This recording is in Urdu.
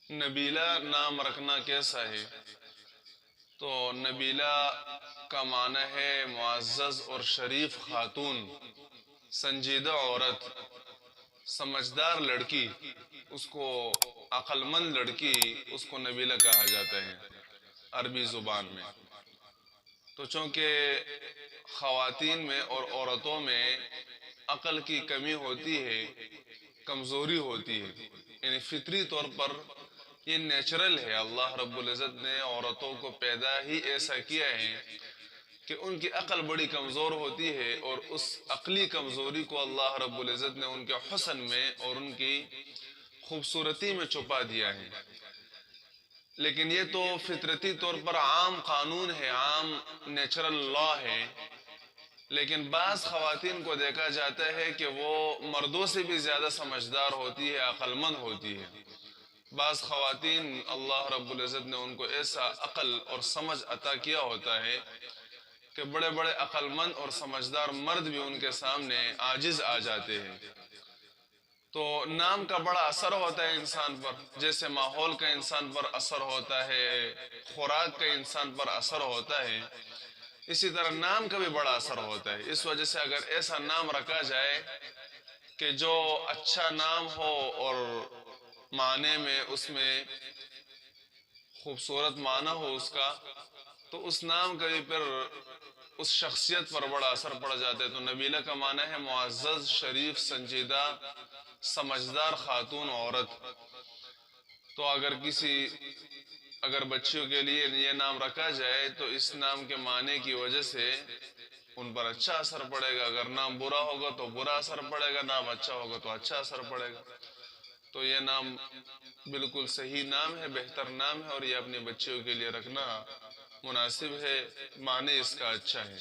نبیلہ نام رکھنا کیسا ہے؟ تو نبیلہ کا معنی ہے معزز اور شریف خاتون، سنجیدہ عورت، سمجھدار لڑکی، اس کو عقل مند لڑکی، اس کو نبیلہ کہا جاتا ہے عربی زبان میں۔ تو چونکہ خواتین میں اور عورتوں میں عقل کی کمی ہوتی ہے، کمزوری ہوتی ہے، یعنی فطری طور پر یہ نیچرل ہے، اللہ رب العزت نے عورتوں کو پیدا ہی ایسا کیا ہے کہ ان کی عقل بڑی کمزور ہوتی ہے، اور اس عقلی کمزوری کو اللہ رب العزت نے ان کے حسن میں اور ان کی خوبصورتی میں چھپا دیا ہے۔ لیکن یہ تو فطرتی طور پر عام قانون ہے، عام نیچرل لا ہے۔ لیکن بعض خواتین کو دیکھا جاتا ہے کہ وہ مردوں سے بھی زیادہ سمجھدار ہوتی ہے، عقل مند ہوتی ہے۔ بعض خواتین اللہ رب العزت نے ان کو ایسا عقل اور سمجھ عطا کیا ہوتا ہے کہ بڑے بڑے عقل مند اور سمجھدار مرد بھی ان کے سامنے عاجز آ جاتے ہیں۔ تو نام کا بڑا اثر ہوتا ہے انسان پر، جیسے ماحول کا انسان پر اثر ہوتا ہے، خوراک کا انسان پر اثر ہوتا ہے، اسی طرح نام کا بھی بڑا اثر ہوتا ہے۔ اس وجہ سے اگر ایسا نام رکھا جائے کہ جو اچھا نام ہو اور معنی میں اس میں خوبصورت معنی ہو اس کا، تو اس نام کا بھی پھر اس شخصیت پر بڑا اثر پڑ جاتا ہے۔ تو نبیلہ کا معنی ہے معزز، شریف، سنجیدہ، سمجھدار خاتون، عورت۔ تو اگر بچیوں کے لیے یہ نام رکھا جائے تو اس نام کے معنی کی وجہ سے ان پر اچھا اثر پڑے گا، اگر نام برا ہوگا تو برا اثر پڑے گا، نام اچھا ہوگا تو اچھا اثر پڑے گا۔ تو یہ نام بالکل صحیح نام ہے، بہتر نام ہے، اور یہ اپنی بچیوں کے لیے رکھنا مناسب ہے، معنی اس کا اچھا ہے۔